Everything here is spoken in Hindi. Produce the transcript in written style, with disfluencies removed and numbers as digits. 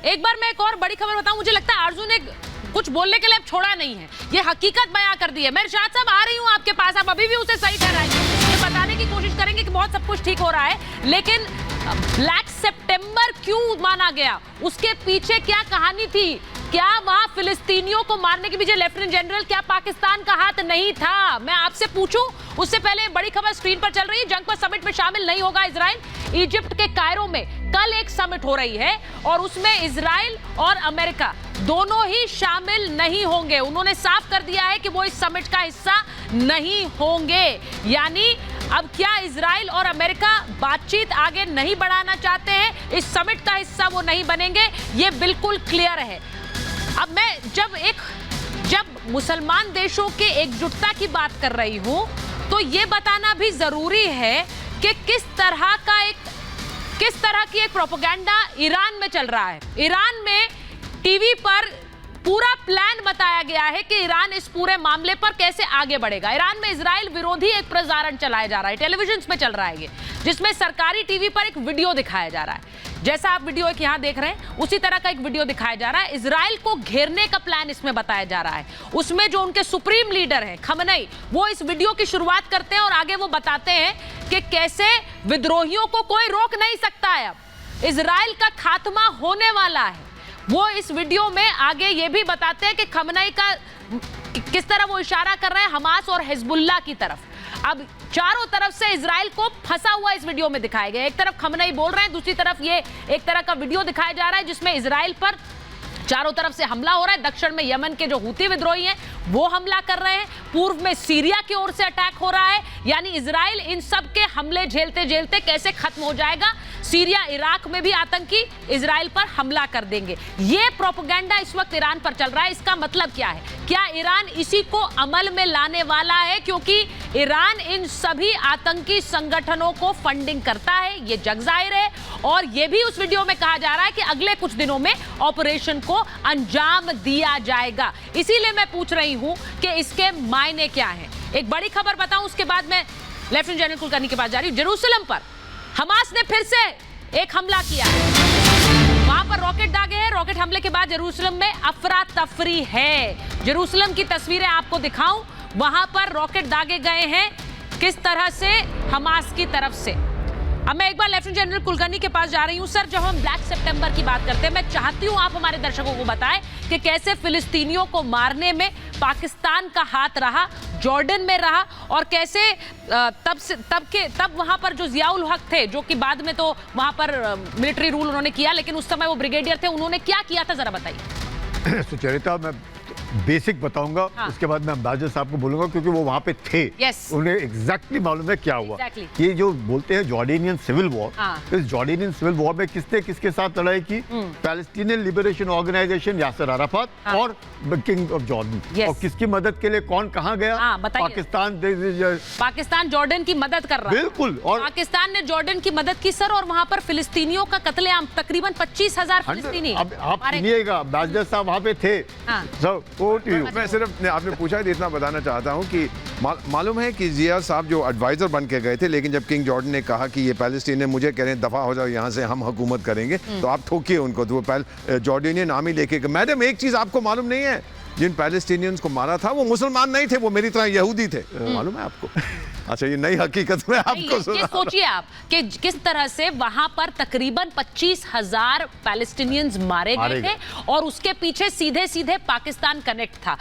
एक बार मैं एक और बड़ी खबर बताऊं, मुझे लगता है अर्जुन ने कुछ बोलने के लिए अब छोड़ा नहीं है, ये हकीकत बयां कर दी है। मैं इरशाद साहब आ रही हूं आपके पास, आप अभी भी उसे सही ठहराएंगे, ये बताने की कोशिश करेंगे कि बहुत सब कुछ ठीक हो रहा है, लेकिन ब्लैक सितंबर क्यों माना गया, उसके पीछे क्या कहानी थी? क्या वहां फिलिस्तीनियों को मारने के पीछे लेफ्टिनेंट जनरल, क्या पाकिस्तान का हाथ नहीं था? मैं आपसे पूछूं उससे पहले बड़ी खबर स्क्रीन पर चल रही है, जंग पर समिट में शामिल नहीं होगा इजराइल। इजिप्ट के कायरो में कल एक समिट हो रही है और उसमें इजराइल और अमेरिका दोनों ही शामिल नहीं होंगे। उन्होंने साफ कर दिया है कि वो इस समिट का हिस्सा नहीं होंगे। यानी अब क्या इजराइल और अमेरिका बातचीत आगे नहीं बढ़ाना चाहते हैं, इस समिट का हिस्सा वो नहीं बनेंगे, ये बिल्कुल क्लियर है। अब मैं जब मुसलमान देशों के एकजुटता की बात कर रही हूं तो ये बताना भी जरूरी है कि किस तरह की एक प्रोपेगेंडा ईरान में चल रहा है। ईरान में टीवी पर पूरा प्लान बताया गया है कि ईरान इस पूरे मामले पर कैसे आगे बढ़ेगा। ईरान में इजराइल विरोधी एक प्रसारण चलाया जा रहा है, टेलीविजन में चल रहा है ये, जिसमें सरकारी टीवी पर एक वीडियो दिखाया जा रहा है। जैसा आप वीडियो एक यहां देख रहे हैं उसी तरह का एक वीडियो दिखाया जा रहा है। इजराइल को घेरने का प्लान इसमें बताया जा रहा है। उसमें जो उनके सुप्रीम लीडर हैं खमनेई, वो इस वीडियो की शुरुआत करते हैं और आगे वो बताते हैं कि कैसे विद्रोहियों को कोई रोक नहीं सकता है, अब इजराइल का खात्मा होने वाला है। वो इस वीडियो में आगे ये भी बताते हैं कि खमनेई का किस तरह वो इशारा कर रहे हैं हमास और हिजबुल्लाह की तरफ। अब चारों तरफ से इजराइल को फंसा हुआ इस वीडियो में दिखाया गया। एक तरफ खमनेई बोल रहे हैं, दूसरी तरफ ये एक तरह का वीडियो दिखाया जा रहा है जिसमें इजराइल पर चारों तरफ से हमला हो रहा है। दक्षिण में यमन के जो हूती विद्रोही हैं वो हमला कर रहे हैं, पूर्व में सीरिया की ओर से अटैक हो रहा है। यानी इजराइल इन सब के हमले झेलते झेलते कैसे खत्म हो जाएगा, सीरिया इराक में भी आतंकी इजराइल पर हमला कर देंगे। ये प्रोपेगेंडा इस वक्त ईरान पर चल रहा है। इसका मतलब क्या है? क्या ईरान इसी को अमल में लाने वाला है? क्योंकि ईरान इन सभी आतंकी संगठनों को फंडिंग करता है, ये जग जाहिर है। और ये भी उस वीडियो में कहा जा रहा है कि अगले कुछ दिनों में ऑपरेशन को अंजाम दिया जाएगा। इसीलिए मैं पूछ रही हूं कि इसके मायने क्या हैं। एक बड़ी खबर बताऊं, उसके बाद मैं लेफ्टिनेंट जनरल कुलकर्णी के पास जा रही हूं। जेरूसलम पर हमास ने फिर से एक हमला किया, वहां पर रॉकेट दागे हैं। रॉकेट हमले के बाद जेरूसलम में अफरा तफरी है। जेरूसलम की तस्वीरें आपको दिखाऊं, वहां पर रॉकेट दागे गए हैं किस तरह से हमास की तरफ से। अब मैं एक बार लेफ्टिनेंट जनरल कुलकर्णी के पास जा रही हूं। सर, जब हम ब्लैक सितंबर की बात करते हैं, मैं चाहती हूं आप हमारे दर्शकों को बताएं कि कैसे फिलिस्तीनियों को मारने में पाकिस्तान का हाथ रहा, जॉर्डन में रहा, और कैसे तब वहां पर जो जियाउल हक थे, जो कि बाद में तो वहां पर मिलिट्री रूल उन्होंने किया, लेकिन उस समय वो ब्रिगेडियर थे, उन्होंने क्या किया था, जरा बताइए। सुचरिता, मैं बेसिक बताऊंगा, उसके बाद मैं अम्बासिडर साहब को बोलूंगा क्योंकि वो वहां पे थे। उन्हें एग्जैक्टली मालूम है क्या हुआ। ये जो बोलते हैं जॉर्डेनियन सिविल वॉर, इस जॉर्डेनियन सिविल वॉर में किसने किसके साथ लड़ाई की? Palestinian Liberation Organization, Yasser Arafat और किंग ऑफ जॉर्डन। और किसकी मदद के लिए कौन कहां गया? पाकिस्तान जॉर्डन की मदद कर रहा है। बिल्कुल। और पाकिस्तान ने जॉर्डन की मदद की सर, और वहां पर फिलिस्तीनियों का कत्लेआम, तकरीबन 25,000 फिलिस्तीनी। अब आप सुनिएगा, अम्बासिडर साहब वहां पे थे। मैं सिर्फ आपने पूछा है इतना बताना चाहता हूं कि मालूम है कि जिया साहब जो एडवाइजर बन के गए थे, लेकिन जब किंग जॉर्डन ने कहा कि ये पैलेस्टीन है, मुझे कह रहे हैं दफा हो जाओ यहाँ से, हम हुकूमत करेंगे, तो आप ठोकिए उनको। तो वो जॉर्डेनियन आर्मी लेके, मैडम एक चीज आपको मालूम नहीं है, जिन पैलेस्टीनियंस को मारा था वो मुसलमान नहीं थे, वो मेरी तरह यहूदी थे। मालूम है आपको? अच्छा, ये नई हकीकत में आपको सुना। सोचिए आप कि किस तरह से वहां पर तकरीबन 25,000 पैलेस्टीनियंस मारे गए थे और उसके पीछे सीधे सीधे पाकिस्तान कनेक्ट था।